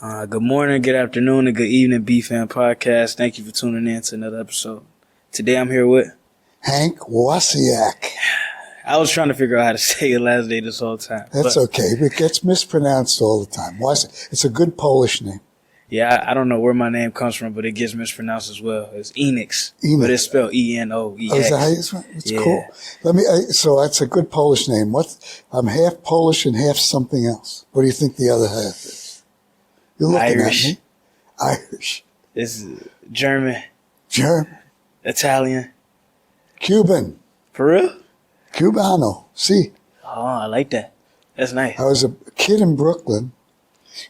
Good morning, good afternoon, and good evening, B-Fan Podcast. Thank you for tuning in to another episode. Today I'm here with Hank Wasiak. I was trying to figure out how to say your last name this whole time. That's okay. It gets mispronounced all the time. Wasiak. It's a good Polish name. Yeah, I don't know where my name comes from, but it gets mispronounced as well. It's Enix, but it's spelled E-N-O-E-X. Oh, is that how you spell it? It's Yeah. cool. So that's a good Polish name. I'm half Polish and half something else. What do you think the other half is? You're looking Irish. at me. Irish. It's German, German. Italian. Cuban. For real? Cubano. See, Oh, I like that. That's nice. I was a kid in Brooklyn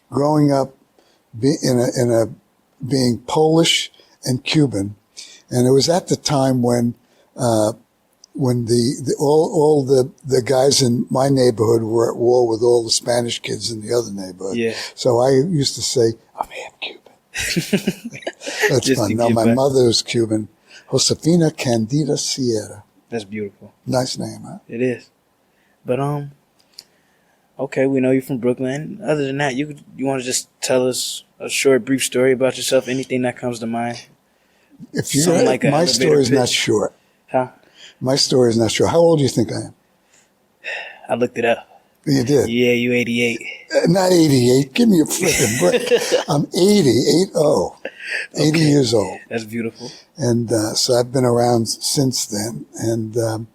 growing up being Polish and Cuban. And it was at the time when all the guys in my neighborhood were at war with all the Spanish kids in the other neighborhood. Yeah. So I used to say, I'm half Cuban. That's Just fun. to No, get my back. mother was Cuban. Josefina Candida Sierra. That's beautiful. Nice name, huh? It is. But, okay, we know you're from Brooklyn. Other than that, you want to just tell us a short, brief story about yourself? Anything that comes to mind? If you Something like an my elevator story is not pitch. short. Huh? My story is not short. How old do you think I am? I looked it up. You did. Yeah, you 88. Not 88. Give me a freaking break. I'm 80 Okay. years old. That's beautiful. And so I've been around since then. And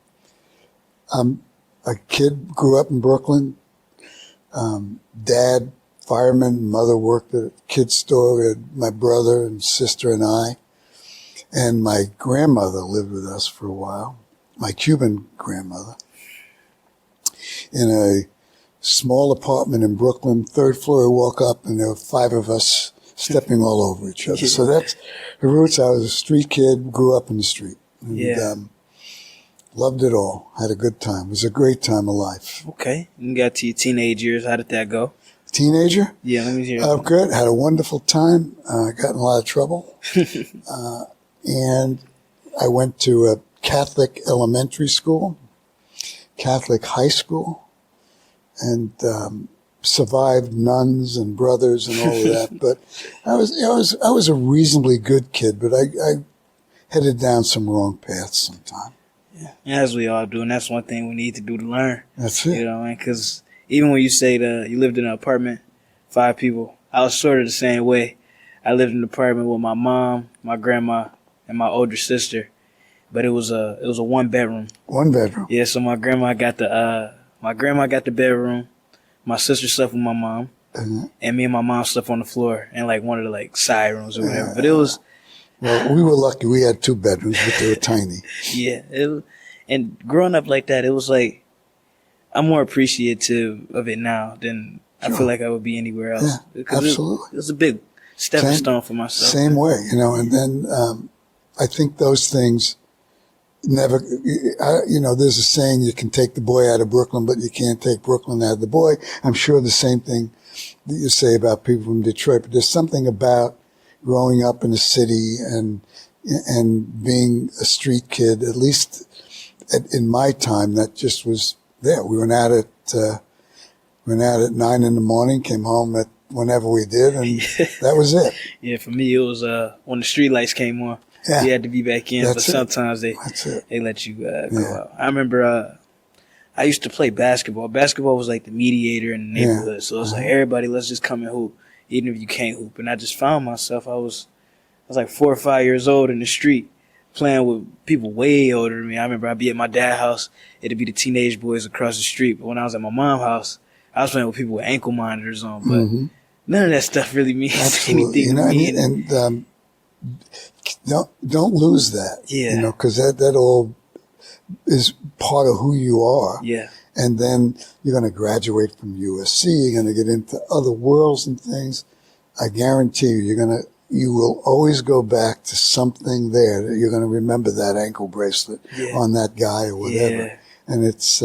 I'm a kid, grew up in Brooklyn. Dad, fireman, mother worked at a kid's store. We had my brother and sister and I. And my grandmother lived with us for a while, my Cuban grandmother, in a small apartment in Brooklyn, third floor. I walk up and there were 5 of us stepping all over each other. So that's the roots. I was a street kid, grew up in the street. And, Yeah. loved it all. Had a good time. It was a great time of life. Okay. You got to your teenage years. How did that go? Teenager? Yeah, let me hear. Oh, good. Had a wonderful time. Got in a lot of trouble. And I went to a Catholic elementary school, Catholic high school, and survived nuns and brothers and all of that. But I was a reasonably good kid, but I headed down some wrong paths sometime. Yeah, as we all do, and that's one thing we need to do to learn. That's You it. know, man, because even when you say you lived in an apartment, 5 people, I was sort of the same way. I lived in an apartment with my mom, my grandma, and my older sister, but it was a 1-bedroom. 1 bedroom. Yeah, so my grandma got the bedroom, my sister slept with my mom, and me and my mom slept on the floor in like one of the like side rooms or whatever. But it was Well, we were lucky. We had 2 bedrooms, but they were tiny. yeah, and growing up like that, it was like I'm more appreciative of it now than I feel like I would be anywhere else. Yeah, Because absolutely. It was a big stepping Same- stone for myself. Same way, and then I think those things never, there's a saying, you can take the boy out of Brooklyn, but you can't take Brooklyn out of the boy. I'm sure the same thing that you say about people from Detroit, but there's something about growing up in a city and being a street kid, at least in my time, that just was there. We went out at 9 in the morning, came home at whenever we did, and that was it. Yeah, for me it was when the street lights came on, Yeah. you had to be back in. But That's it. sometimes That's it. they let you go Yeah. out. I remember I used to play basketball. Basketball was like the mediator in the Yeah. neighborhood, so it's like everybody, let's just come and hoop, even if you can't hoop. And I just found myself, I was like 4 or 5 years old in the street playing with people way older than me. I remember I'd be at my dad's house, it'd be the teenage boys across the street. But when I was at my mom's house, I was playing with people with ankle monitors on. But none of that stuff really means Absolutely. anything to me. And don't lose that. Yeah. Because that all is part of who you are. Yeah. And then you're going to graduate from USC. You're going to get into other worlds and things. I guarantee you will always go back to something there that you're going to remember that ankle bracelet on that guy or whatever. Yeah. And it's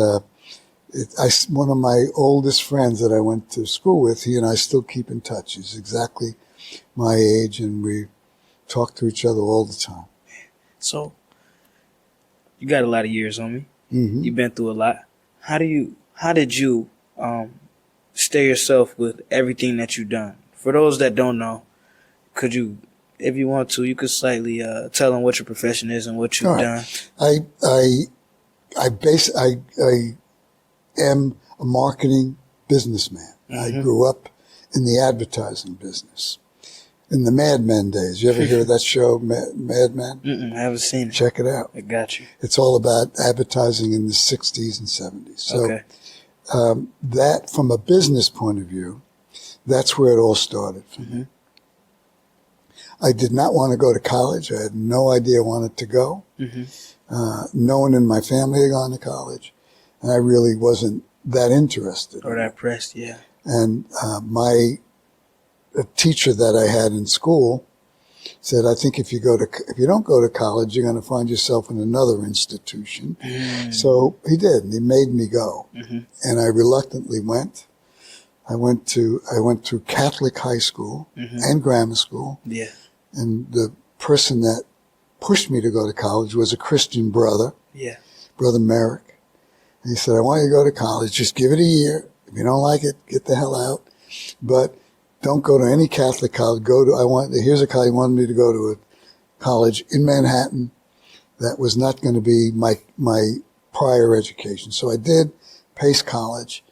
one of my oldest friends that I went to school with, he and I still keep in touch. He's exactly my age, and we talk to each other all the time. So, you got a lot of years on me. Mm-hmm. You've been through a lot. How did you stay yourself with everything that you've done? For those that don't know, could you, if you want to, you could slightly tell them what your profession is and what you've All right. done. I am a marketing businessman. I grew up in the advertising business in the Mad Men days. You ever hear of that show, Mad Men? I haven't seen it. Check it out. I got you. It's all about advertising in the 60s and 70s. So Okay. that, from a business point of view, that's where it all started for me. I did not want to go to college. I had no idea I wanted to go. No one in my family had gone to college, and I really wasn't that interested. Or that pressed, yeah. And a teacher that I had in school said, "I think if you don't go to college, you're going to find yourself in another institution." So he did, and he made me go, and I reluctantly went. I went through Catholic high school and grammar school. Yeah. And the person that pushed me to go to college was a Christian brother, Yeah. Brother Merrick. And he said, "I want you to go to college. Just give it a year. If you don't like it, get the hell out. But don't go to any Catholic college. Here's a college." He wanted me to go to a college in Manhattan that was not going to be my prior education. So I did Pace College.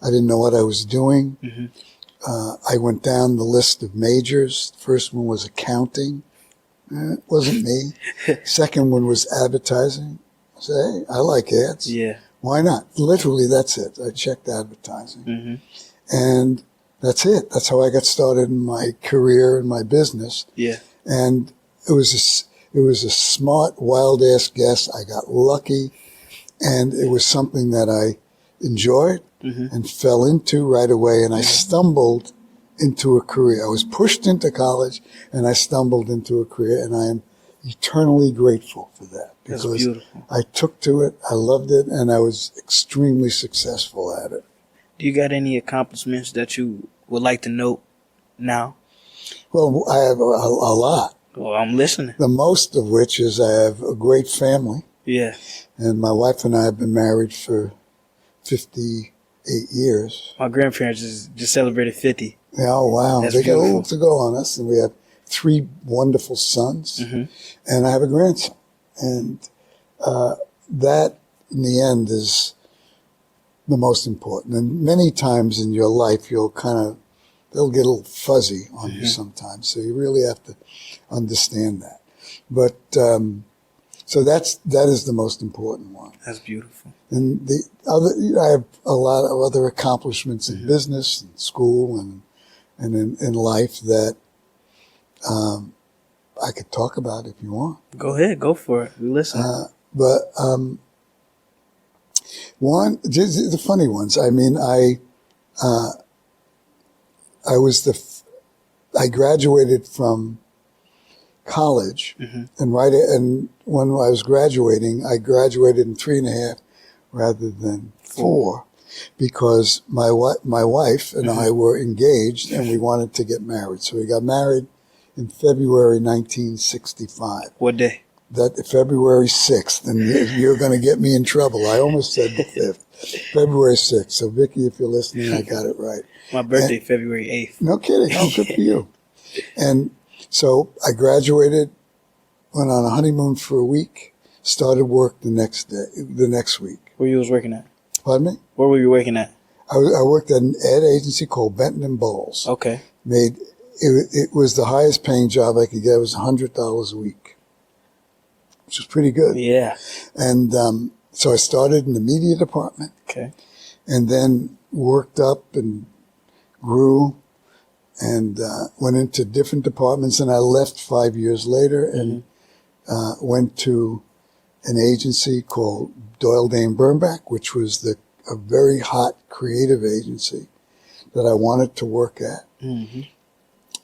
I didn't know what I was doing. I went down the list of majors. The first one was accounting. It wasn't me. Second one was advertising. I said, "Hey, I like ads. Yeah. Why not?" Literally, that's it. I checked advertising. And that's it. That's how I got started in my career and my business. Yeah. And it was a smart, wild-ass guess. I got lucky. And it was something that I enjoyed and fell into right away. And I stumbled into a career. I was pushed into college, and I stumbled into a career. And I am eternally grateful for that. That's Because beautiful. I took to it, I loved it, and I was extremely successful at it. Do you got any accomplishments that you would like to note now? Well, I have a lot. Well, I'm listening. The most of which is I have a great family. Yeah. And my wife and I have been married for 58 years. My grandparents just celebrated 50. Yeah, oh, wow. That's They got a beautiful. little to go on us. And we have 3 wonderful sons. And I have a grandson. And that, in the end, is the most important. And many times in your life, they'll get a little fuzzy on you sometimes. So you really have to understand that. But so that is the most important one. That's beautiful. And the other, I have a lot of other accomplishments in business and school and in life that I could talk about if you want. Go ahead. Go for it. We listen. But one, just the funny ones. I mean, I graduated from college, and when I was graduating, I graduated in 3.5 rather than 4, because my wife and I were engaged and we wanted to get married. So we got married in February 1965. What day? That February 6th, and you're going to get me in trouble. I almost said the 5th. February 6th. So Vicky, if you're listening, I got it right. My birthday, February 8th. No kidding. Oh, good for you. And so I graduated, went on a honeymoon for a week, started work the next week. Where you was working at? Pardon me? Where were you working at? I worked at an ad agency called Benton and Bowles. Okay. It was the highest paying job I could get. It was $100 a week, which was pretty good. Yeah. And so I started in the media department. Okay. And then worked up and grew and went into different departments. And I left 5 years later and went to an agency called Doyle Dane Bernbach, which was a very hot creative agency that I wanted to work at.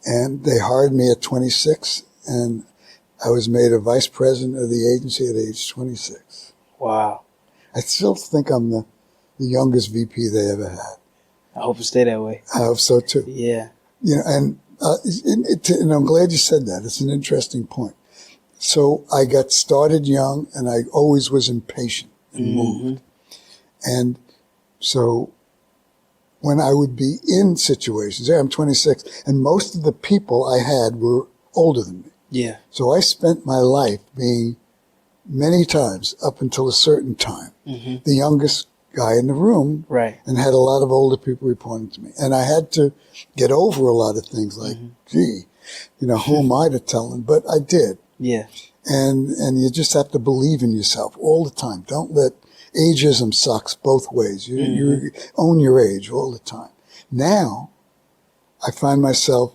And they hired me at 26, and I was made a vice president of the agency at age 26. Wow. I still think I'm the youngest VP they ever had. I hope it stay that way. I hope so too. Yeah. You know, and I'm glad you said that. It's an interesting point. So I got started young, and I always was impatient and moved. And so when I would be in situations. I'm 26, and most of the people I had were older than me. Yeah. So I spent my life being many times up until a certain time the youngest guy in the room, Right. and had a lot of older people reporting to me. And I had to get over a lot of things like, gee, who am I to tell them? But I did. Yeah. And you just have to believe in yourself all the time. Don't let ageism sucks both ways. You own your age all the time. Now, I find myself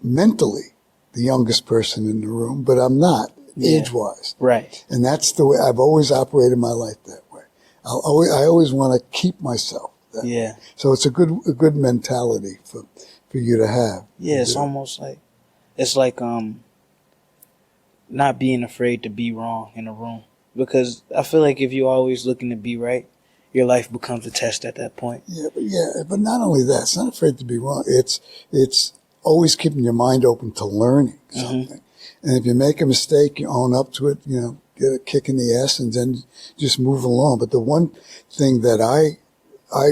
mentally the youngest person in the room, but I'm not age-wise. Right. And that's the way I've always operated my life that way. I always want to keep myself that way. So it's a good mentality for you to have. Yeah, it's almost like, it's like not being afraid to be wrong in a room. Because I feel like if you're always looking to be right, your life becomes a test at that point. But not only that, it's not afraid to be wrong. It's always keeping your mind open to learning something. And if you make a mistake, you own up to it, get a kick in the ass and then just move along. But the one thing that I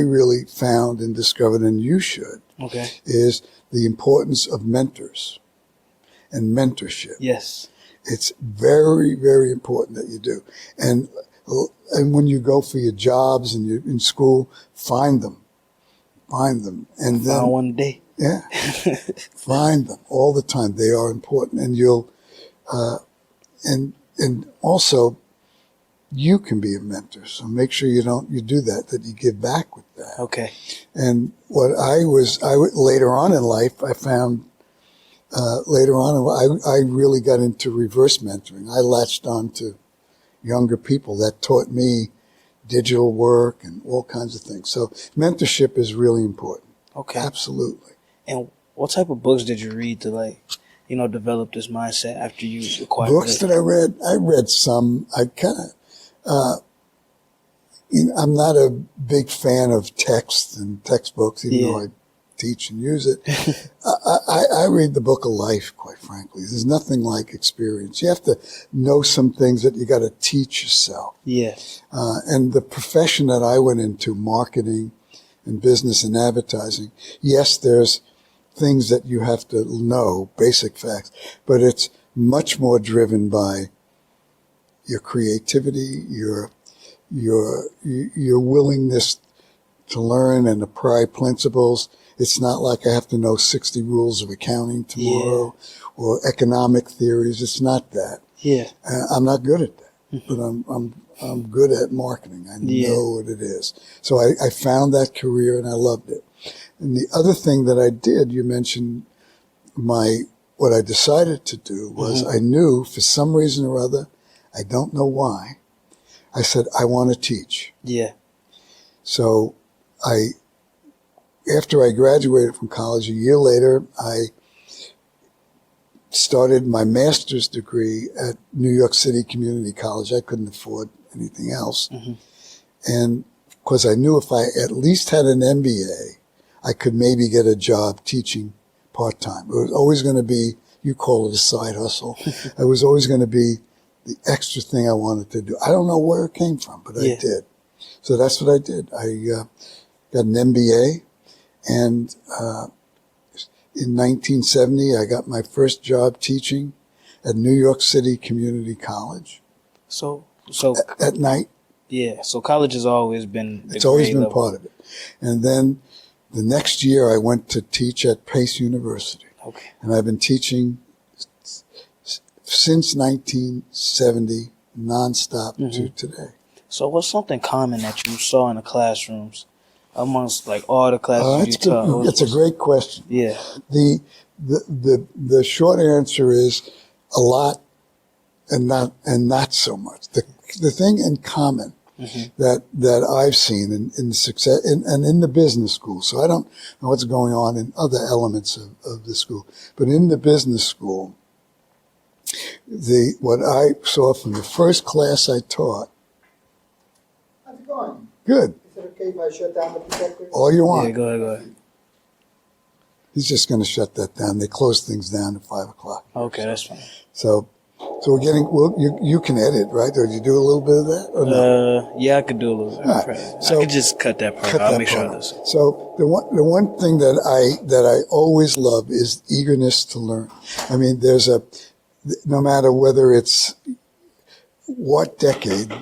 really found and discovered, and you should, is the importance of mentors and mentorship. Yes. It's very, very important that you do. And when you go for your jobs and you're in school, find them. And then found one day. Yeah. Find them all the time. They are important. And you'll, and also you can be a mentor. So make sure you do that you give back with that. Okay. And what later on in life, I found, I really got into reverse mentoring. I latched on to younger people that taught me digital work and all kinds of things. So mentorship is really important. Okay. Absolutely. And what type of books did you read to develop this mindset after you acquired books that I read some. I kind of, I'm not a big fan of text and textbooks, even though I teach and use it. I read the book of life, quite frankly. There's nothing like experience. You have to know some things that you got to teach yourself. Yeah. And the profession that I went into, marketing and business and advertising, yes, there's things that you have to know, basic facts, but it's much more driven by your creativity, your willingness to learn and apply principles. It's not like I have to know 60 rules of accounting tomorrow or economic theories. It's not that. Yeah. I'm not good at that, but I'm good at marketing. I know what it is. So I found that career and I loved it. And the other thing that I did, you mentioned what I decided to do was I knew for some reason or other, I don't know why, I said, I want to teach. Yeah. So after I graduated from college, a year later, I started my master's degree at New York City Community College. I couldn't afford anything else. And because I knew if I at least had an MBA, I could maybe get a job teaching part-time. It was always going to be, you call it a side hustle. It was always going to be the extra thing I wanted to do. I don't know where it came from, but I did. So that's what I did. I got an MBA, and in 1970, I got my first job teaching at New York City Community College. So at night. Yeah. So college has always been. It's always been part of it. And then the next year, I went to teach at Pace University. Okay. And I've been teaching since 1970, nonstop to today. So what's something common that you saw in the classrooms amongst all the classes you taught? That's a great question. Yeah. The short answer is a lot and not so much. The thing in common that I've seen in success and in the business school. So I don't know what's going on in other elements of the school, but in the business school, what I saw from the first class I taught. How's it going? Good. Is it okay if I shut down the projector? All you want. Yeah, go ahead. He's just going to shut that down. They close things down at 5 o'clock. Okay, that's fine. So So we're getting. Well, you can edit, right? Or you do a little bit of that? Or no? Yeah, I could do a little bit. All right. So I could just cut that part. cut I'll that make sure part I out. do. So the one thing that I always love is eagerness to learn. I mean, no matter whether it's what decade,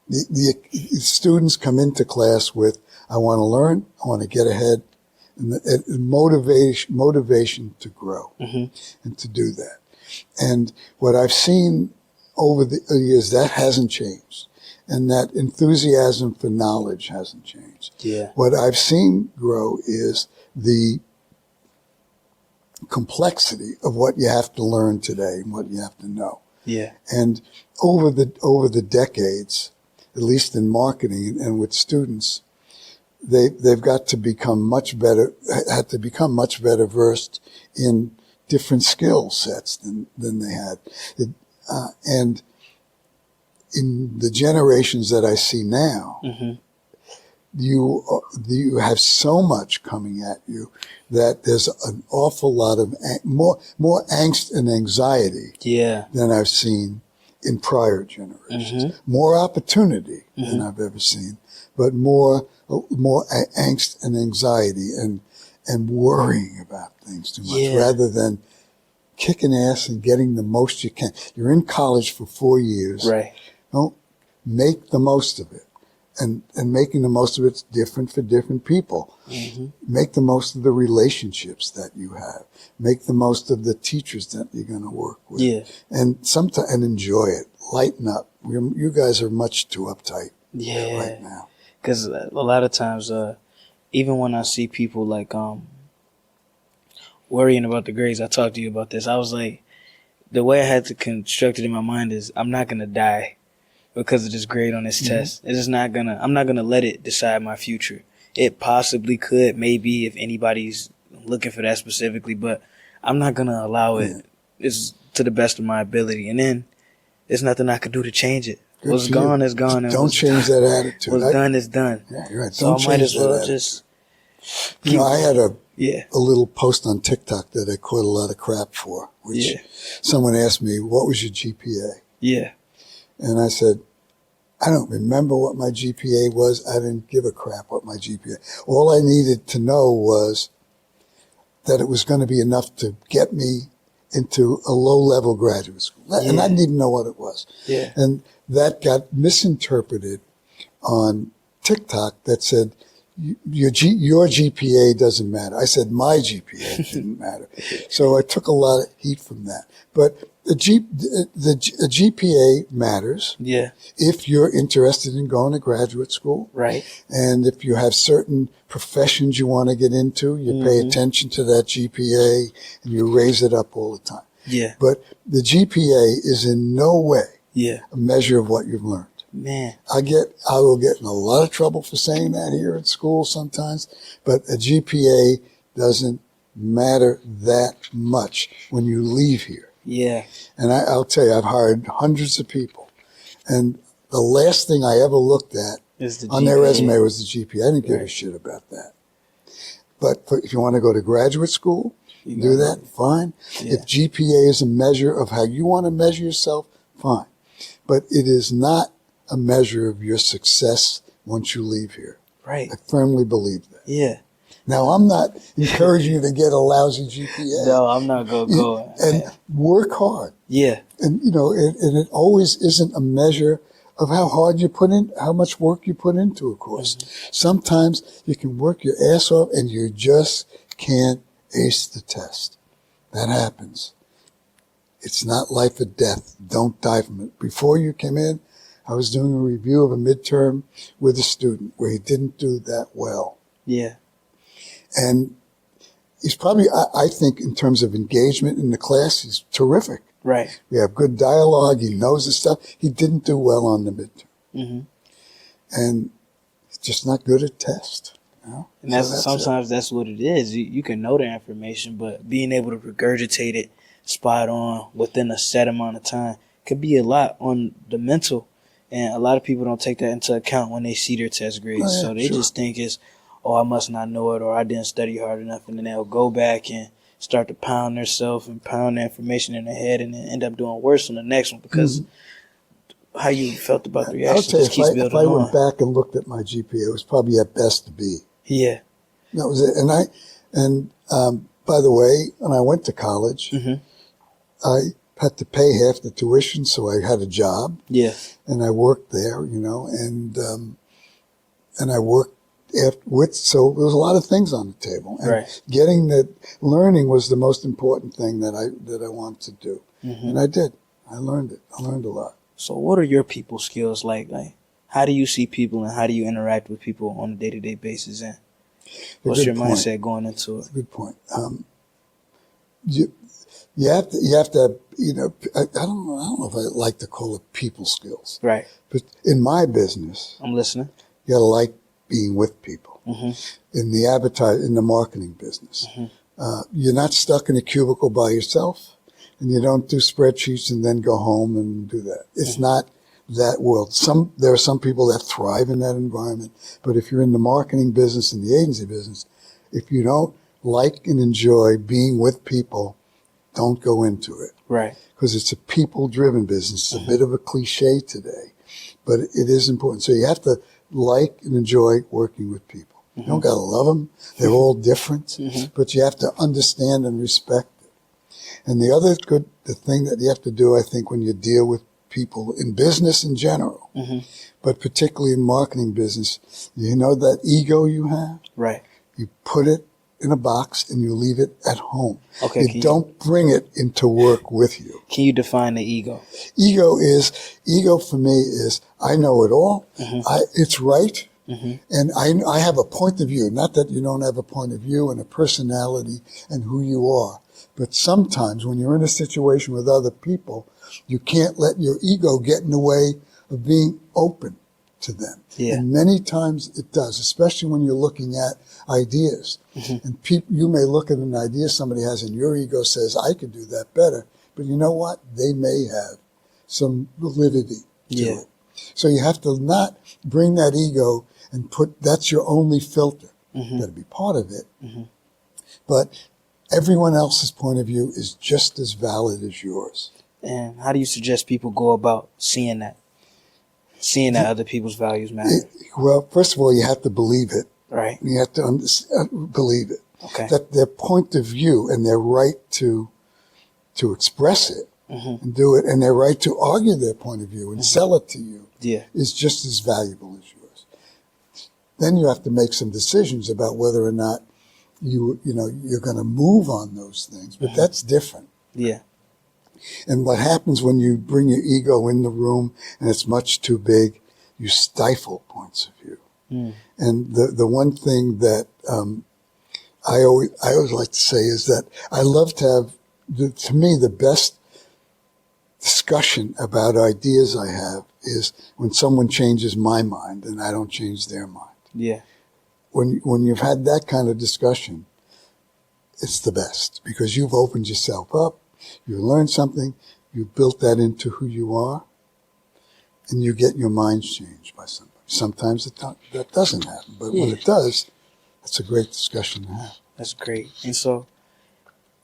the students come into class with, I want to learn, I want to get ahead, and motivation to grow and to do that. And what I've seen over the years, that hasn't changed. And that enthusiasm for knowledge hasn't changed. Yeah. What I've seen grow is the complexity of what you have to learn today and what you have to know. Yeah. And over the decades, at least in marketing and with students, they've got to become much better versed in different skill sets than they had. And in the generations that I see now, you have so much coming at you that there's an awful lot of more angst and anxiety than I've seen in prior generations. More opportunity than I've ever seen, but more angst and anxiety and worrying about things too much rather than kicking ass and getting the most you can. You're in college for 4 years. Right. Don't make the most of it. And making the most of it's different for different people. Make the most of the relationships that you have. Make the most of the teachers that you're going to work with. Yeah. And enjoy it. Lighten up. You guys are much too uptight right now. Because a lot of times, even when I see people like worrying about the grades, I talked to you about this. I was like, the way I had to construct it in my mind is, I'm not going to die because of this grade on this test. I'm not gonna let it decide my future. It possibly could, maybe, if anybody's looking for that specifically, but I'm not gonna allow it. It's to the best of my ability. And then there's nothing I can do to change it. What's gone is gone. And don't change that attitude. What's done is done. Yeah, you're right. So I might as well just I had a Yeah. a little post on TikTok that I caught a lot of crap for, which someone asked me, what was your GPA? Yeah. And I said, I don't remember what my GPA was. I didn't give a crap what my GPA. All I needed to know was that it was going to be enough to get me into a low-level graduate school. And I didn't even know what it was. Yeah. And that got misinterpreted on TikTok that said, your GPA doesn't matter. I said my GPA didn't matter. So I took a lot of heat from that. But the GPA matters. Yeah. If you're interested in going to graduate school. Right. And if you have certain professions you want to get into, you pay attention to that GPA and you raise it up all the time. Yeah. But the GPA is in no way Yeah. a measure of what you've learned. Man. I will get in a lot of trouble for saying that here at school sometimes, but a GPA doesn't matter that much when you leave here. Yeah. And I'll tell you, I've hired hundreds of people, and the last thing I ever looked at Is the on their GPA. resume was the GPA. I didn't give a shit about that. But if you want to go to graduate school, do that, fine. Yeah. If GPA is a measure of how you want to measure yourself, fine. But it is not a measure of your success once you leave here. Right. I firmly believe that. Yeah. Now, I'm not encouraging you to get a lousy GPA. No, I'm not gonna go. And work hard. Yeah. And, and it always isn't a measure of how hard you put in, how much work you put into a course. Sometimes you can work your ass off and you just can't ace the test. That happens. It's not life or death. Don't die from it. Before you came in, I was doing a review of a midterm with a student where he didn't do that well. Yeah. And he's probably, I think, in terms of engagement in the class, he's terrific. Right. We have good dialogue. He knows his stuff. He didn't do well on the midterm. And he's just not good at test. And sometimes that's what it is. You can know the information, but being able to regurgitate it spot on within a set amount of time could be a lot on the mental. And a lot of people don't take that into account when they see their test grades. So they just think it's, I must not know it, or I didn't study hard enough. And then they'll go back and start to pound themselves and pound the information in their head and then end up doing worse on the next one because how you felt about the I'll reaction tell you, just keeps if building I on. went back and looked at my GPA, it was probably at best a B. Yeah. That was it. By the way, when I went to college, I had to pay half the tuition, so I had a job. Yeah. And I worked there, and I worked so there was a lot of things on the table. And Right. learning was the most important thing that I wanted to do. And I did. I learned it. I learned a lot. So what are your people skills like? Like, how do you see people and how do you interact with people on a day-to-day basis? And what's your mindset going into it? Good point. You have to, I don't know if I like to call it people skills. Right. But in my business, I'm listening. you got to like being with people. Mm-hmm. In the marketing business, you're not stuck in a cubicle by yourself, and you don't do spreadsheets and then go home and do that. It's not that world. There are some people that thrive in that environment, but if you're in the marketing business and the agency business, if you don't like and enjoy being with people, don't go into it. Right. Because it's a people-driven business. It's a bit of a cliche today, but it is important. So you have to like and enjoy working with people. You don't got to love them. They're all different, but you have to understand and respect it. And the thing that you have to do, I think, when you deal with people in business in general, but particularly in marketing business, that ego you have? Right. You put it in a box and you leave it at home. Okay. You don't bring it into work with you. Can you define the ego? Ego for me is, I know it all. It's right. And I have a point of view. Not that you don't have a point of view and a personality and who you are. But sometimes when you're in a situation with other people, you can't let your ego get in the way of being open to them. Yeah. And many times it does, especially when you're looking at ideas. And you may look at an idea somebody has and your ego says, I could do that better. But you know what? They may have some validity to it. So you have to not bring that ego and that's your only filter. You got to be part of it. But everyone else's point of view is just as valid as yours. And how do you suggest people go about seeing that other people's values matter? Well, first of all, you have to believe it. Right. You have to believe it. Okay. That their point of view and their right to express it and do it, and their right to argue their point of view and sell it to you is just as valuable as yours. Then you have to make some decisions about whether or not you're going to move on those things. But that's different. Yeah. And what happens when you bring your ego in the room and it's much too big, you stifle points of view. And the one thing that I always like to say is that I love to have, to me, the best discussion about ideas I have is when someone changes my mind and I don't change their mind. Yeah. When you've had that kind of discussion, it's the best because you've opened yourself up, you learned something, you built that into who you are, and you get your minds changed by somebody. Sometimes that doesn't happen, but when it does, that's a great discussion to have. That's great. And so,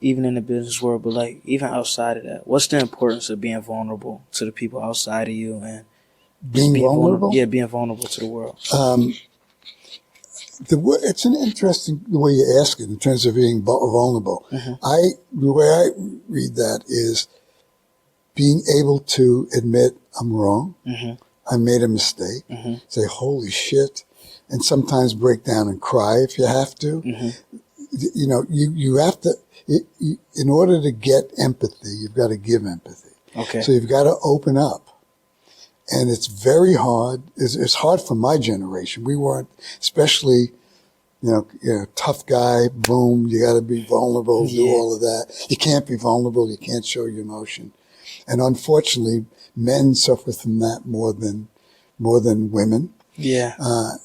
even in the business world, but like even outside of that, what's the importance of being vulnerable to the people outside of you and Being vulnerable? Yeah, being vulnerable to the world. It's an interesting way you ask it in terms of being vulnerable. The way I read that is being able to admit I'm wrong, I made a mistake, say holy shit, and sometimes break down and cry if you have to. You have to, in order to get empathy, you've got to give empathy. Okay. So you've got to open up. And it's very hard. It's hard for my generation. We weren't, especially, tough guy, boom, you got to be vulnerable, do all of that. You can't be vulnerable. You can't show your emotion. And unfortunately, men suffer from that more than women. Yeah. I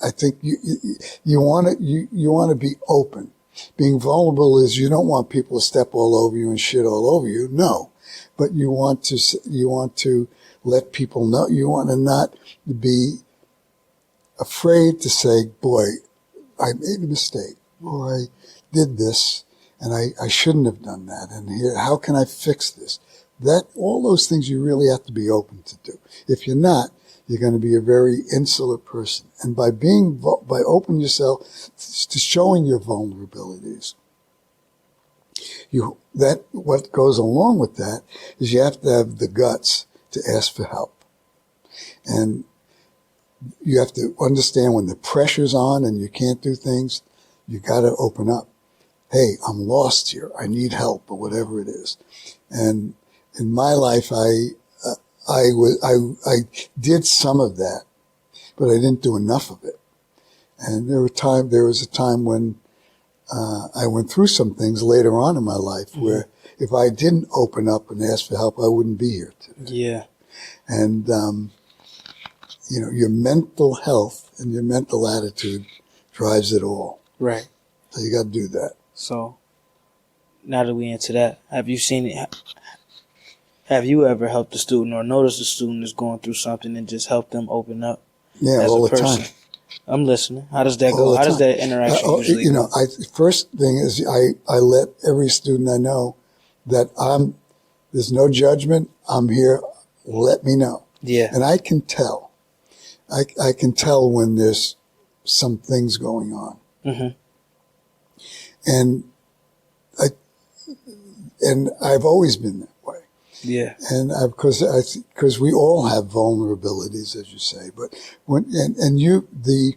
think you want to be open. Being vulnerable is you don't want people to step all over you and shit all over you. No. But you want to let people know. You want to not be afraid to say, boy, I made a mistake. or I did this and I shouldn't have done that. And here, how can I fix this? All those things you really have to be open to do. If you're not, you're going to be a very insular person. And by opening yourself to showing your vulnerabilities, what goes along with that is you have to have the guts to ask for help. And you have to understand when the pressure's on and you can't do things, you got to open up. Hey, I'm lost here. I need help, or whatever it is. And in my life, I did some of that, but I didn't do enough of it. And there was a time when I went through some things later on in my life where if I didn't open up and ask for help, I wouldn't be here today. Yeah. And your mental health and your mental attitude drives it all. Right. So you got to do that. So, now that we into that, have you seen it? Have you ever helped a student or noticed a student is going through something and just help them open up? Yeah, as all a the person? time. I'm listening. How does that All go? the How does time. that interaction usually go? First thing is I let every student I know that there's no judgment. I'm here. Let me know. Yeah. And I can tell. I can tell when there's some things going on. Mm-hmm. And I've always been that way. Yeah. And because we all have vulnerabilities, as you say, but the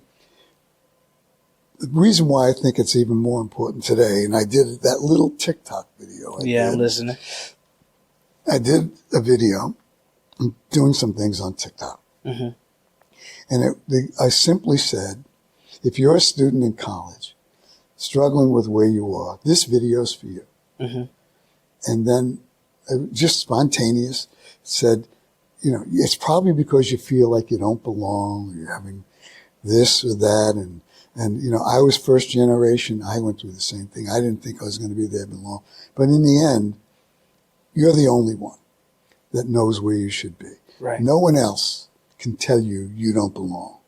reason why I think it's even more important today, and I did that little TikTok video. I'm listening. I did a video. I'm doing some things on TikTok. Mm-hmm. And I simply said, if you're a student in college, struggling with where you are, this video's for you. Mm-hmm. And then, just spontaneous, said, it's probably because you feel like you don't belong, or you're having this or that. And I was first generation. I went through the same thing. I didn't think I was going to be there long. But in the end, you're the only one that knows where you should be. Right. No one else can tell you you don't belong.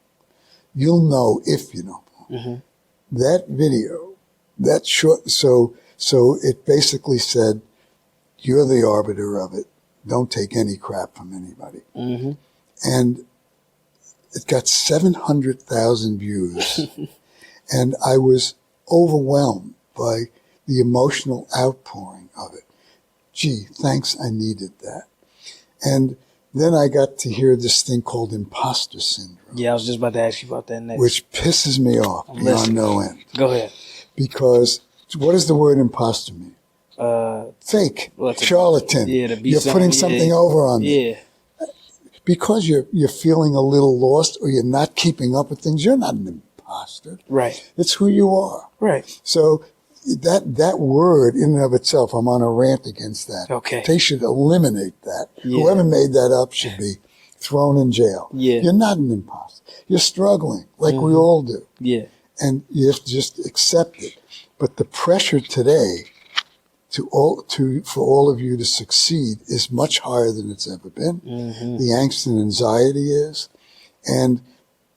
You'll know if you don't belong. Mm-hmm. That video, that short, so it basically said, you're the arbiter of it. Don't take any crap from anybody. Mm-hmm. And it got 700,000 views. And I was overwhelmed by the emotional outpouring of it. Gee, thanks, I needed that. And then I got to hear this thing called imposter syndrome. Yeah, I was just about to ask you about that next. Which pisses me off beyond no end. Go ahead. Because what does the word imposter mean? Fake, charlatan. You're putting something over on me. Yeah. Because you're feeling a little lost or you're not keeping up with things, you're not an imposter. Right. It's who you are. Right. So that word in and of itself, I'm on a rant against that. Okay. They should eliminate that. Yeah. Whoever made that up should be thrown in jail. Yeah. You're not an imposter. You're struggling like we all do. Yeah. And you have to just accept it. But the pressure today for all of you to succeed is much higher than it's ever been. Mm-hmm. The angst and anxiety is. And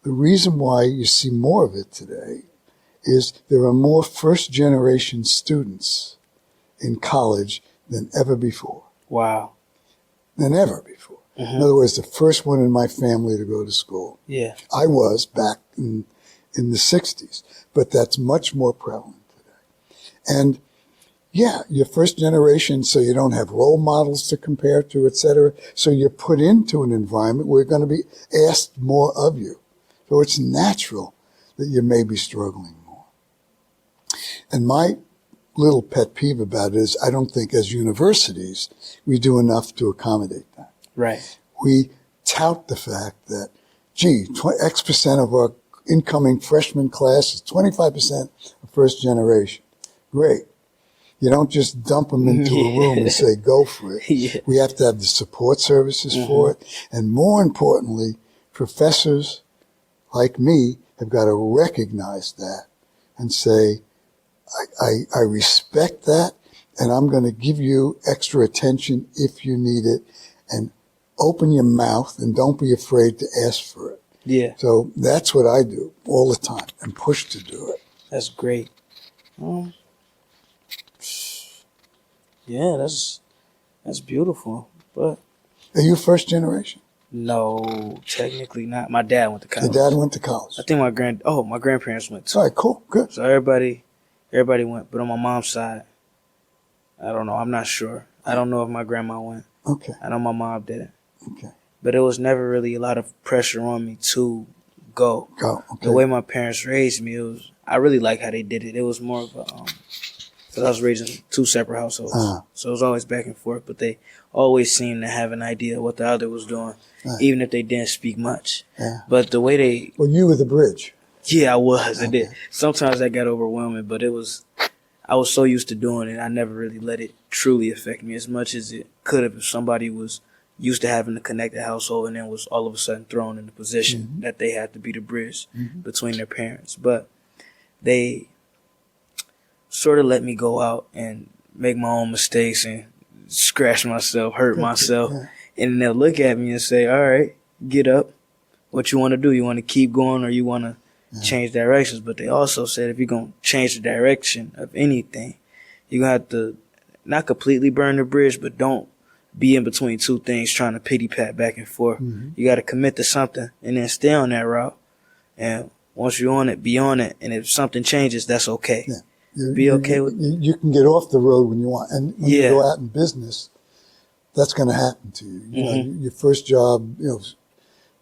the reason why you see more of it today is there are more first-generation students in college than ever before. Wow. Than ever before. Mm-hmm. In other words, the first one in my family to go to school. Yeah. I was back in the 60s, but that's much more prevalent today. And yeah, you're first generation, so you don't have role models to compare to, et cetera. So you're put into an environment where you're going to be asked more of you. So it's natural that you may be struggling more. And my little pet peeve about it is I don't think as universities we do enough to accommodate that. Right. We tout the fact that, gee, X% of our incoming freshman class is 25% of first generation. Great. You don't just dump them into a room and say, go for it. Yeah. We have to have the support services for it. And more importantly, professors like me have got to recognize that and say, I respect that, and I'm going to give you extra attention if you need it, and open your mouth and don't be afraid to ask for it. Yeah. So that's what I do all the time and push to do it. That's great. Um, yeah, that's beautiful. But Are you first generation? no, technically not. My dad went to Your college. dad went to college. I think my grandparents went too. All right, cool, good. So everybody went. But on my mom's side, I don't know. I'm not sure. I don't know if my grandma went. Okay, I know my mom didn't. okay. But it was never really a lot of pressure on me to go. Go, okay. The way my parents raised me, I really like how they did it. It was more of a, because I was raised in two separate households. So it was always back and forth, but they always seemed to have an idea of what the other was doing, even if they didn't speak much. Yeah. But the way Well, you were the bridge. I was. I did. Sometimes that got overwhelming, but I was so used to doing it, I never really let it truly affect me as much as it could have if somebody was used to having a connected household and then was all of a sudden thrown in the position that they had to be the bridge between their parents. But they sort of let me go out and make my own mistakes and scratch myself, hurt myself. Yeah. And they'll look at me and say, all right, get up. What you want to do? You want to keep going or you want to change directions? But they also said if you're going to change the direction of anything, you're going to have to not completely burn the bridge, but don't be in between two things trying to pity pat back and forth. You got to commit to something and then stay on that route. And once you're on it, be on it. And if something changes, that's okay. Yeah. Be okay with you can get off the road when you want. And when you Yeah. go out in business, that's going to happen to you. You know, your first job,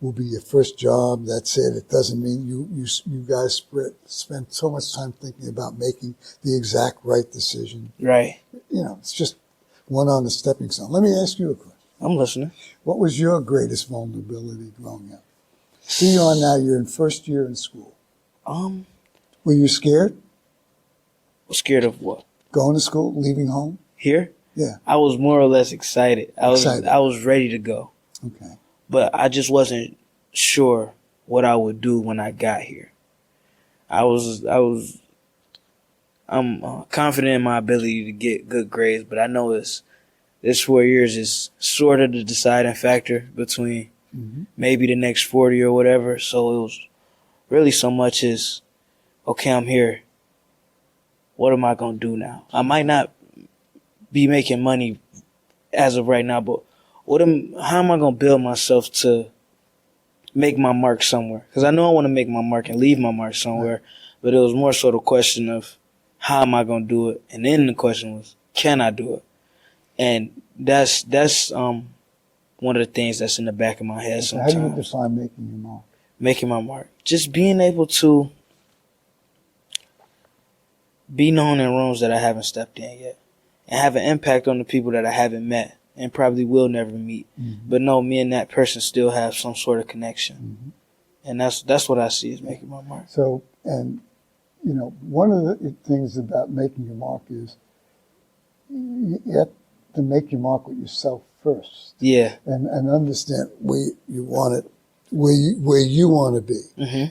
will be your first job. That's it. It doesn't mean you guys spend so much time thinking about making the exact right decision. Right. It's just one on the stepping stone. Let me ask you a question. I'm listening. What was your greatest vulnerability growing up? Here you are now, you're in first year in school. Were you scared Scared of what? going to school, leaving home? Here? Yeah. I was more or less excited. I Excited. was ready to go. Okay. But I just wasn't sure what I would do when I got here. I'm confident in my ability to get good grades, but I know this 4 years is sort of the deciding factor between maybe the next 40 or whatever. So it was really so much as, okay, I'm here. What am I going to do now? I might not be making money as of right now, but how am I going to build myself to make my mark somewhere? Because I know I want to make my mark and leave my mark somewhere, but it was more so the question of how am I going to do it? And then the question was, can I do it? And that's one of the things that's in the back of my head So how do you sometimes. define making your mark? Making my mark. Just being able to be known in rooms that I haven't stepped in yet and have an impact on the people that I haven't met and probably will never meet. But no, me and that person still have some sort of connection. And that's what I see as making my mark. So, and, one of the things about making your mark is you have to make your mark with yourself first. Yeah. And understand where you want it, where you want to be.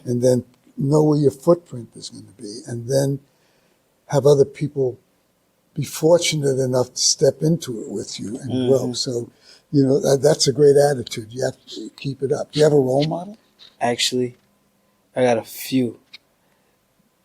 And then know where your footprint is going to be. And then have other people be fortunate enough to step into it with you and grow. So, that's a great attitude. You have to keep it up. Do you have a role model? Actually, I got a few.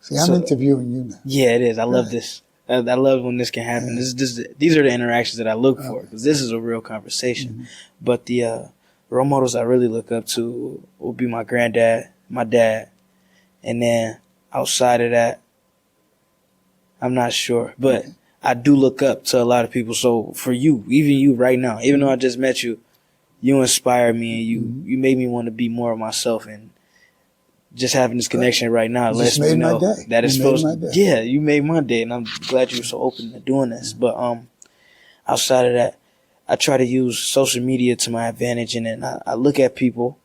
See, I'm interviewing you now. Yeah, it is. I love this. I love when this can happen. These are the interactions that I look for because this is a real conversation. But the role models I really look up to will be my granddad, my dad, and then outside of that, I'm not sure. But I do look up to a lot of people. So for you, even you right now, even though I just met you, you inspired me and you made me want to be more of myself. And just having this connection right now lets me know that it's supposed to. Yeah, you made my day, and I'm glad you were so open to doing this. But outside of that, I try to use social media to my advantage, and then I look at people,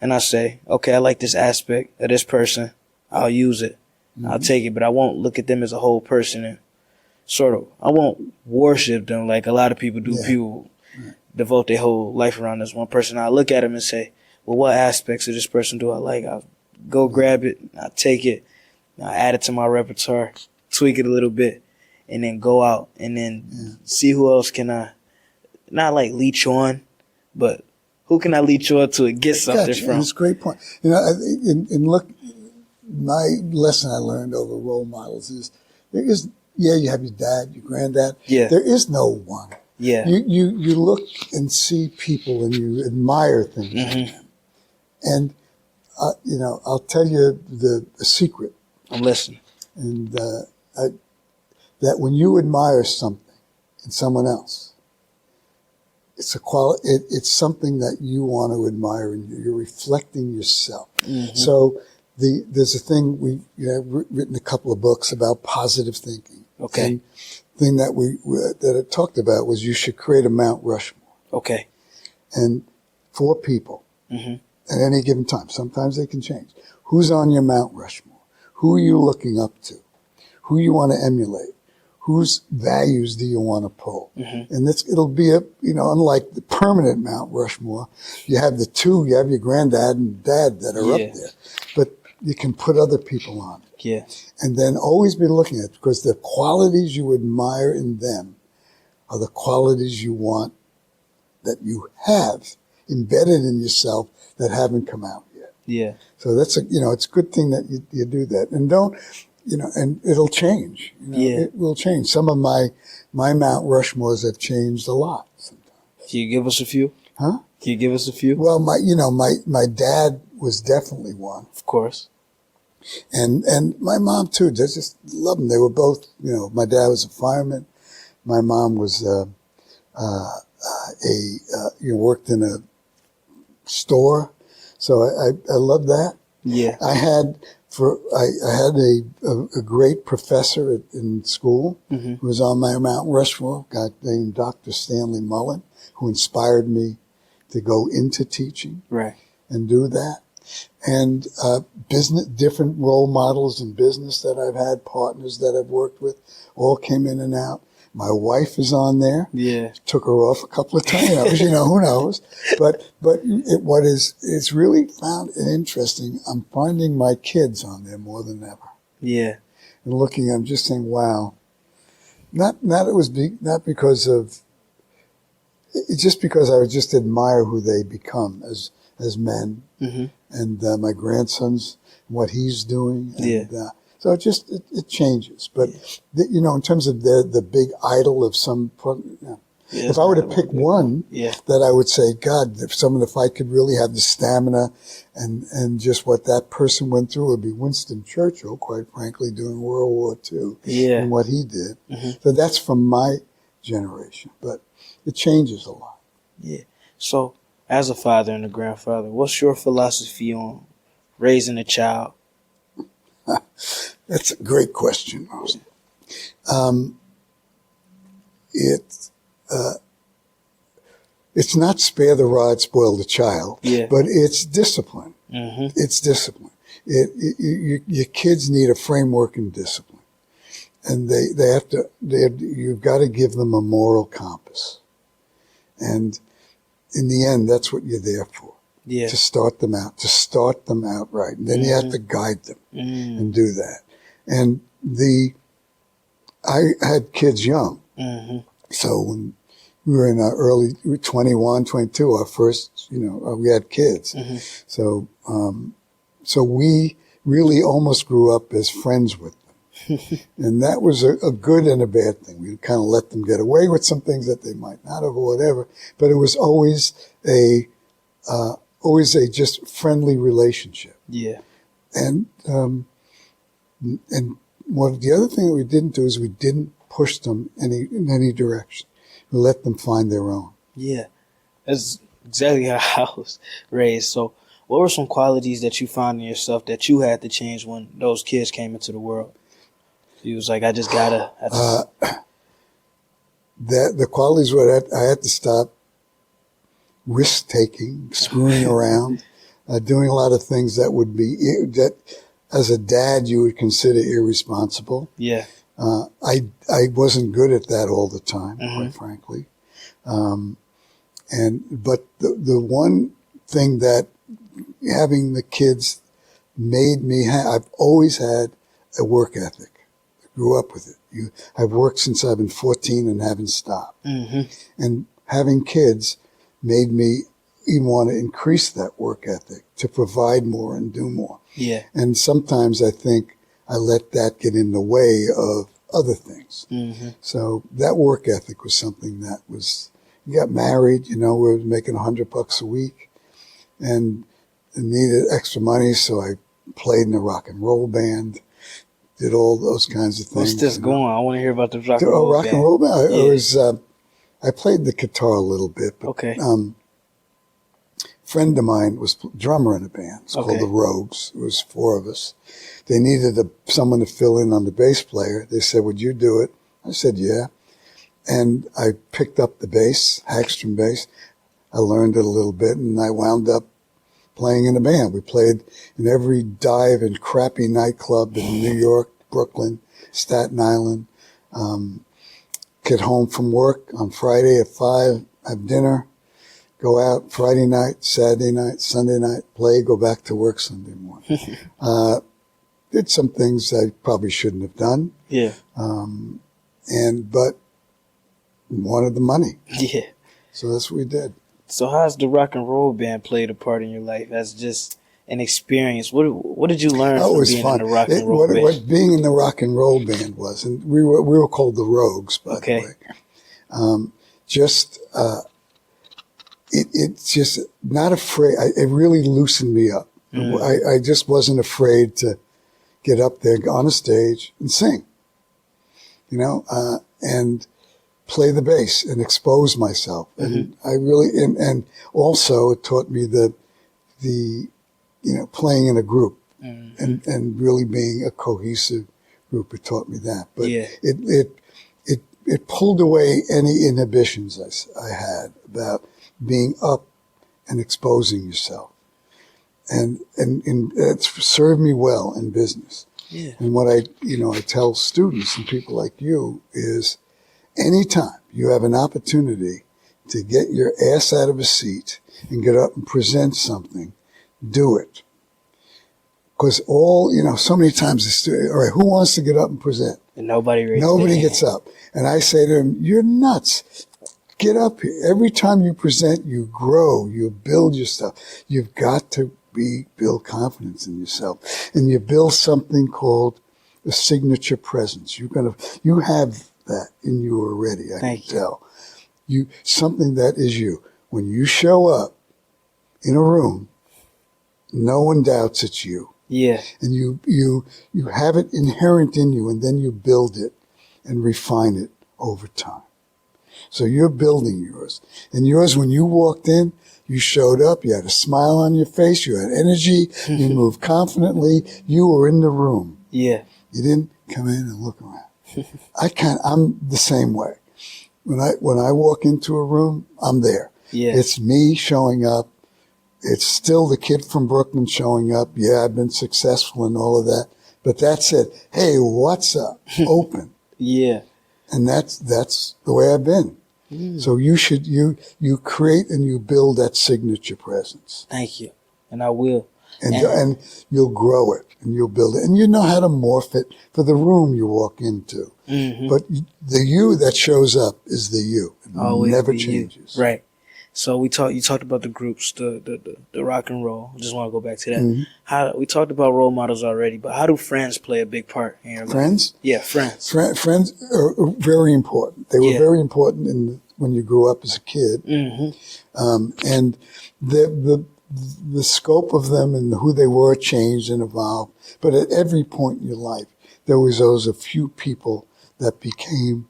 and I say, okay, I like this aspect of this person. I'll use it. I'll take it, but I won't look at them as a whole person and I won't worship them like a lot of people do. Yeah. People devote their whole life around this one person. I look at them and say, well, what aspects of this person do I like? I'll go grab it. I'll take it. I'll add it to my repertoire, tweak it a little bit, and then go out and then see who else can I, not like leech on, but who can I leech on to and get something from? That's a great point. And look, my lesson I learned over role models is there is, yeah, you have your dad, your granddad. Yeah. There is no one. Yeah. You look and see people and you admire things in them. And, I'll tell you the secret. I'm listening. And that when you admire something in someone else, it's something that you want to admire, and you're reflecting yourself. So there's a thing we've written a couple of books about positive thinking. Okay. And the thing that it talked about was you should create a Mount Rushmore, Okay. and 4 people at any given time. Sometimes they can change. Who's on your Mount Rushmore? Who are you looking up to? Who you want to emulate? Whose values do you want to pull? And it'll be unlike the permanent Mount Rushmore, you have you have your granddad and dad that are up there, but you can put other people on it. Yeah. And then always be looking at it, because the qualities you admire in them are the qualities you want that you have embedded in yourself that haven't come out yet. Yeah. So that's it's a good thing that you do that, and don't, and it'll change. It will change. Some of my Mount Rushmores have changed a lot sometimes. Can you give us a few? Huh? Can you give us a few? Well, my dad was definitely one, Of course. and my mom too. They just love them. They were both, my dad was a fireman. My mom was worked in a store, so I love that. Yeah. I had a great professor in school who was on my Mount Rushmore, a guy named Dr. Stanley Mullen, who inspired me to go into teaching Right. and do that. And different role models in business that I've had, partners that I've worked with, all came in and out. My wife is on there. Yeah. Took her off a couple of times, who knows? But it's really found it interesting. I'm finding my kids on there more than ever. Yeah. And looking, I'm just saying, wow. Not because of, it's just because I would just admire who they become as men. And my grandson's, what he's doing. And, so it changes. But, in terms of the big idol of some, if I were to pick one that I would say, God, if I could really have the stamina and just what that person went through, would be Winston Churchill, quite frankly, during World War II. Yeah. And what he did. So that's from my generation. But it changes a lot. Yeah. So, as a father and a grandfather, what's your philosophy on raising a child? That's a great question, Rosen. It's not spare the rod, spoil the child, but it's discipline. It's discipline. Your kids need a framework and discipline, and you've got to give them a moral compass, and in the end, that's what you're there for. Yeah. To start them out right. And then you have to guide them and do that. And I had kids young. So when we were in our early 21, 22, our first, we had kids. So we really almost grew up as friends with them. And that was a good and a bad thing. We kind of let them get away with some things that they might not have or whatever. But it was always a just friendly relationship. Yeah. And the other thing that we didn't do is we didn't push them in any direction. We let them find their own. Yeah. That's exactly how I was raised. So what were some qualities that you found in yourself that you had to change when those kids came into the world? You was like, I just gotta. The qualities were that I had to stop risk-taking, screwing around, doing a lot of things that as a dad you would consider irresponsible. Yeah. I wasn't good at that all the time, quite frankly. But the one thing that having the kids made me I've always had a work ethic. I grew up with it. I've worked since I've been 14 and haven't stopped. And having kids made me even want to increase that work ethic to provide more and do more. Yeah. And sometimes I think I let that get in the way other things. Mm-hmm. So that work ethic was something that was, you got married, we were making $100 a week and needed extra money. So I played in a rock and roll band, did all those kinds of things. What's this going on? I want to hear about the rock and Oh, roll rock band. and roll band. Yeah. I played the guitar a little bit, but Okay. friend of mine was drummer in a band. It's called Okay. the Rogues. It was 4 of us. They needed someone to fill in on the bass player. They said, would you do it? I said, yeah. And I picked up the bass, Hagstrom bass. I learned it a little bit, and I wound up playing in a band. We played in every dive and crappy nightclub in New York, Brooklyn, Staten Island. Get home from work on Friday at 5, have dinner, go out Friday night, Saturday night, Sunday night, play, go back to work Sunday morning. Did some things I probably shouldn't have done, Yeah. but wanted the money. Yeah. So that's what we did. So how's the rock and roll band played a part in your life as just an experience? What did you learn Oh, it from was being fun. in the rock and roll band? What being in the rock and roll band was, and we were called the Rogues, by Okay. the way. It's just not afraid. It really loosened me up. I just wasn't afraid to get up there on a stage and sing, and play the bass and expose myself. And I really, and also it taught me the playing in a group and really being a cohesive group. It taught me that, but Yeah. it pulled away any inhibitions I had about being up and exposing yourself. And it served me well in business. Yeah. And what I tell students and people like you is anytime you have an opportunity to get your ass out of a seat and get up and present something, do it. Because so many times the student, all right, who wants to get up and present? And nobody raised Nobody their hand. gets up. And I say to them, you're nuts. Get up here. Every time you present, you grow, you build your stuff. You've got to build confidence in yourself. And you build something called a signature presence. You have that in you already, I Thank can tell. Something that is you. When you show up in a room, no one doubts it's you. Yeah. And you have it inherent in you, and then you build it and refine it over time. So you're building yours. And yours, when you walked in, you showed up, you had a smile on your face, you had energy, you moved confidently, you were in the room. Yeah. You didn't come in and look around. I'm the same way. When I walk into a room, I'm there. Yeah. It's me showing up. It's still the kid from Brooklyn showing up. Yeah, I've been successful and all of that. But that's it. Hey, what's up? Open. Yeah. And that's the way I've been. So you create and you build that signature presence. Thank you. And I will. And you'll grow it and you'll build it. And you know how to morph it for the room you walk into. Mm-hmm. But the you that shows up is the you. It Always never be you. changes. Right. So you talked about the groups, the rock and roll. I just want to go back to that. Mm-hmm. We talked about role models already, but how do friends play a big part in your life? Friends? Yeah, friends. Friends are very important. They were Yeah. very important when you grew up as a kid. Mm-hmm. And the scope of them and who they were changed and evolved. But at every point in your life, there was always a few people that became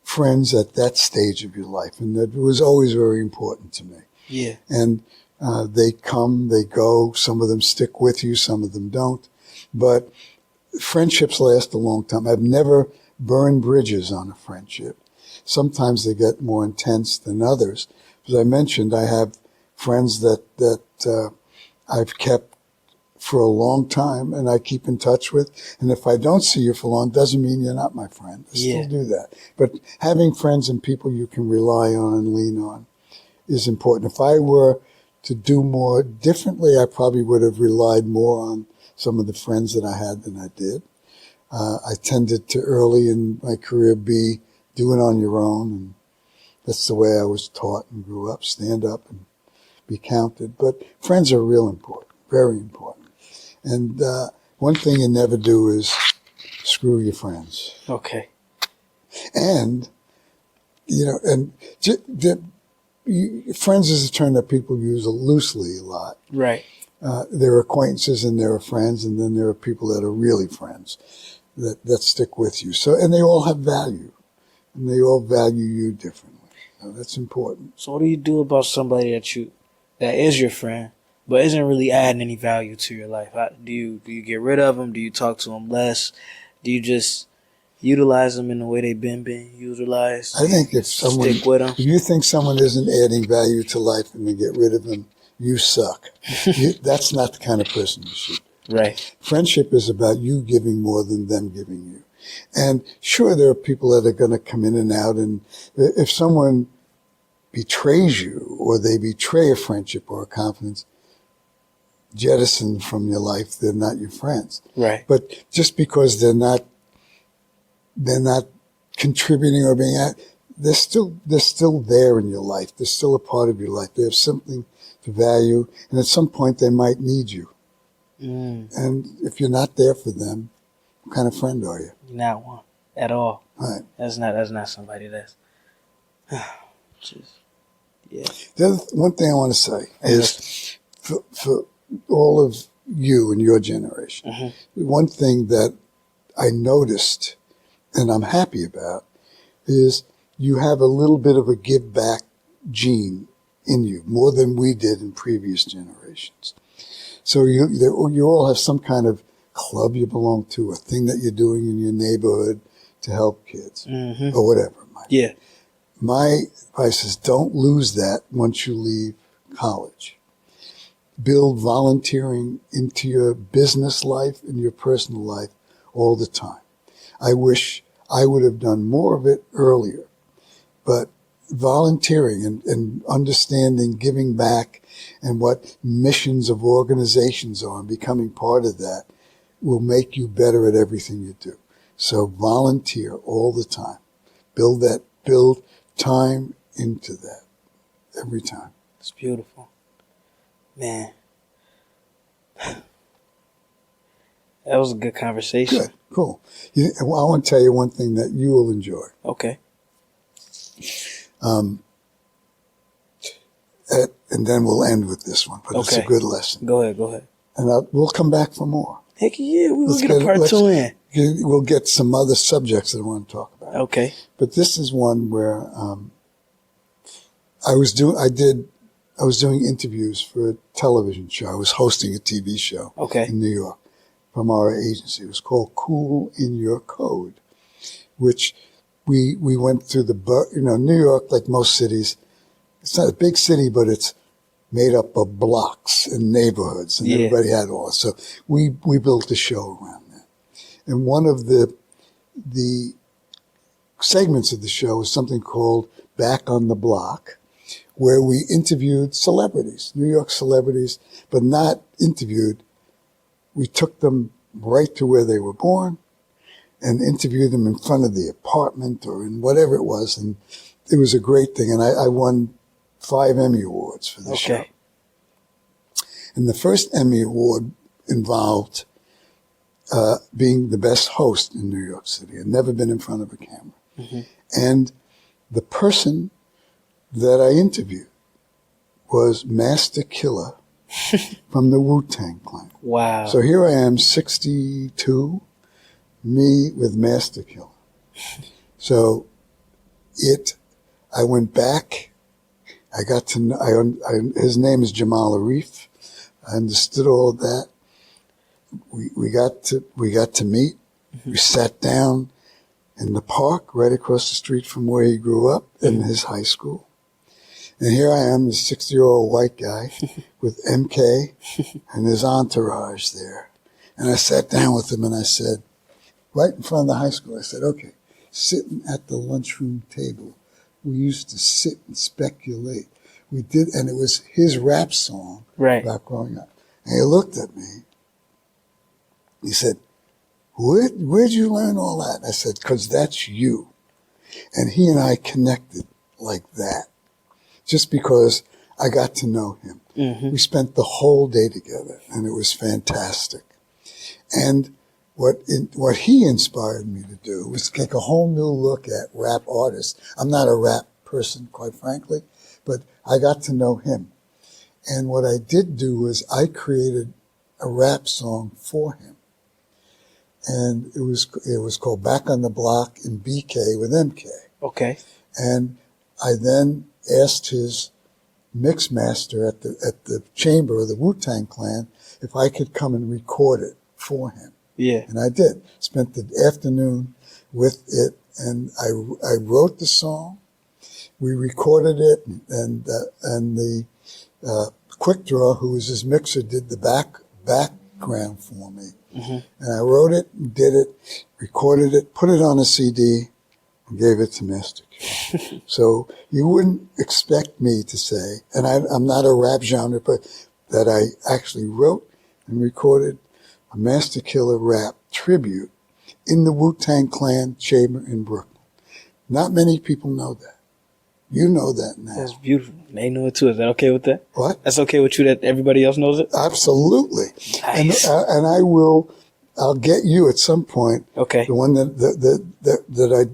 friends at that stage of your life. And that was always very important to me. Yeah. And they come, they go. Some of them stick with you, some of them don't. But friendships last a long time. I've never burned bridges on a friendship. Sometimes they get more intense than others. As I mentioned, I have friends that I've kept for a long time and I keep in touch with. And if I don't see you for long, doesn't mean you're not my friend. I Yeah. still do that. But having friends and people you can rely on and lean on is important. If I were to do more differently, I probably would have relied more on some of the friends that I had than I did. I tended to early in my career be do it on your own. And that's the way I was taught and grew up, stand up and be counted. But friends are real important, very important. And one thing you never do is screw your friends. Okay. And, friends is a term that people use loosely a lot. Right. There are acquaintances and there are friends, and then there are people that are really friends that stick with you. So, and they all have value, and they all value you differently. So that's important. So what do you do about somebody that is your friend, but isn't really adding any value to your life? Do you get rid of them? Do you talk to them less? Do you just utilize them in the way they've been being utilized? I think if Stick with them. if you think someone isn't adding value to life and you get rid of them, you suck. That's not the kind of person you should be. Right. Friendship is about you giving more than them giving you. And sure, there are people that are going to come in and out. And if someone betrays you or they betray a friendship or a confidence, jettison from your life, they're not your friends. Right. But just because they're not contributing or being they're still there in your life. They're still a part of your life. They have something to value, and at some point they might need you. And if you're not there for them, what kind of friend are you? You're not one at all. Right. That's not somebody that's just, yeah. The other one thing I want to say is for all of you and your generation, one thing that I noticed and I'm happy about is you have a little bit of a give back gene in you, more than we did in previous generations. So you all have some kind of club you belong to, a thing that you're doing in your neighborhood to help kids or whatever it might be. Yeah. My advice is don't lose that once you leave college. Build volunteering into your business life and your personal life all the time. I wish I would have done more of it earlier, but volunteering and understanding giving back and what missions of organizations are and becoming part of that will make you better at everything you do. So volunteer all the time. Build time into that every time. It's beautiful. Man. That was a good conversation. Good. Cool. Well, I want to tell you one thing that you will enjoy. Okay. And then we'll end with this one, but it's a good lesson. Go ahead. And we'll come back for more. Heck yeah, we'll get a part 2 in. We'll get some other subjects that I want to talk about. Okay. But this is one where I was doing interviews for a television show. I was hosting a TV show in New York from our agency. It was called Cool in Your Code, which we went through New York, like most cities, it's not a big city, but it's made up of blocks and neighborhoods, and everybody had all. So we built a show around that. And one of the segments of the show was something called Back on the Block, where we interviewed celebrities, New York celebrities, but not interviewed. We took them right to where they were born and interviewed them in front of the apartment or in whatever it was. And it was a great thing. And I won 5 Emmy Awards for the show. And the first Emmy Award involved being the best host in New York City. I'd never been in front of a camera. And the person that I interviewed was Master Killer from the Wu-Tang Clan. Wow. So here I am, 62, me with Master Killer. So I went back. I got to know, his name is Jamal Arif. I understood all of that. We got to meet. We sat down in the park right across the street from where he grew up in his high school. And here I am, this 60-year-old white guy with MK and his entourage there. And I sat down with him and I said, right in front of the high school, I said, okay, sitting at the lunchroom table, we used to sit and speculate. We did, and it was his rap song about growing up. And he looked at me. He said, where'd you learn all that? I said, 'cause that's you. And he and I connected like that. Just because I got to know him. We spent the whole day together, and it was fantastic. And what he inspired me to do was take a whole new look at rap artists. I'm not a rap person, quite frankly, but I got to know him. And what I did do was I created a rap song for him. And it was called Back on the Block in BK with MK. Okay. And I then asked his mix master at the chamber of the Wu-Tang Clan if I could come and record it for him. Yeah. And I did. Spent the afternoon with it, and I wrote the song. We recorded it, and the Quick Draw, who was his mixer, did the background for me. Mm-hmm. And I wrote it, did it, recorded it, put it on a CD, and gave it to Master Killer. So you wouldn't expect me to say, and I'm not a rap genre, but that I actually wrote and recorded a Master Killer rap tribute in the Wu-Tang Clan chamber in Brooklyn. Not many people know that. You know that now. That's beautiful. They know it too. Is that okay with that? What? That's okay with you that everybody else knows it? Absolutely. Nice. And I'll get you at some point. Okay. The one that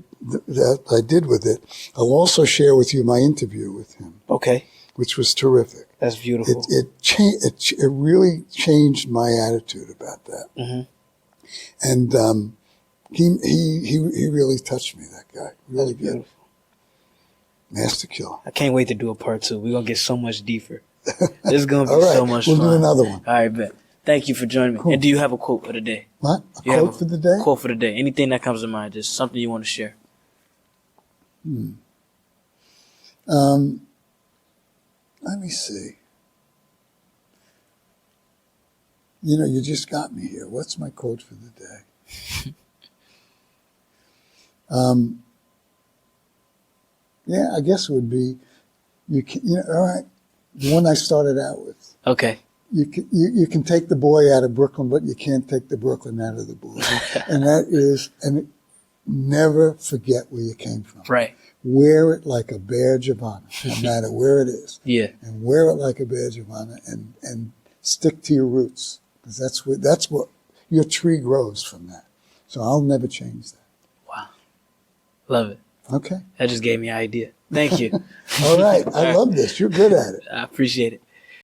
I did with it. I'll also share with you my interview with him, Okay. which was terrific. That's beautiful. It really changed my attitude about that. Mm-hmm. And he really touched me, that guy. Really That's did. beautiful. Master Killer. I can't wait to do a part 2. We're going to get so much deeper. This is going to All be right, so much we'll fun. do another one. All right, bet. Thank you for joining me. Cool. And do you have a quote of the day? What? A You have quote for the day? Quote for the day. Anything that comes to mind. Just something you want to share. Let me see. You know, you just got me here. What's my quote for the day? Yeah, I guess it would be, all right, the one I started out with. Okay. You can take the boy out of Brooklyn, but you can't take the Brooklyn out of the boy. And that is, never forget where you came from. Right. Wear it like a badge of honor, no matter where it is. Yeah. And wear it like a badge of honor, and stick to your roots, because that's what your tree grows from that. So I'll never change that. Wow. Love it. Okay. That just gave me an idea. Thank you. All right. I love this. You're good at it. I appreciate it.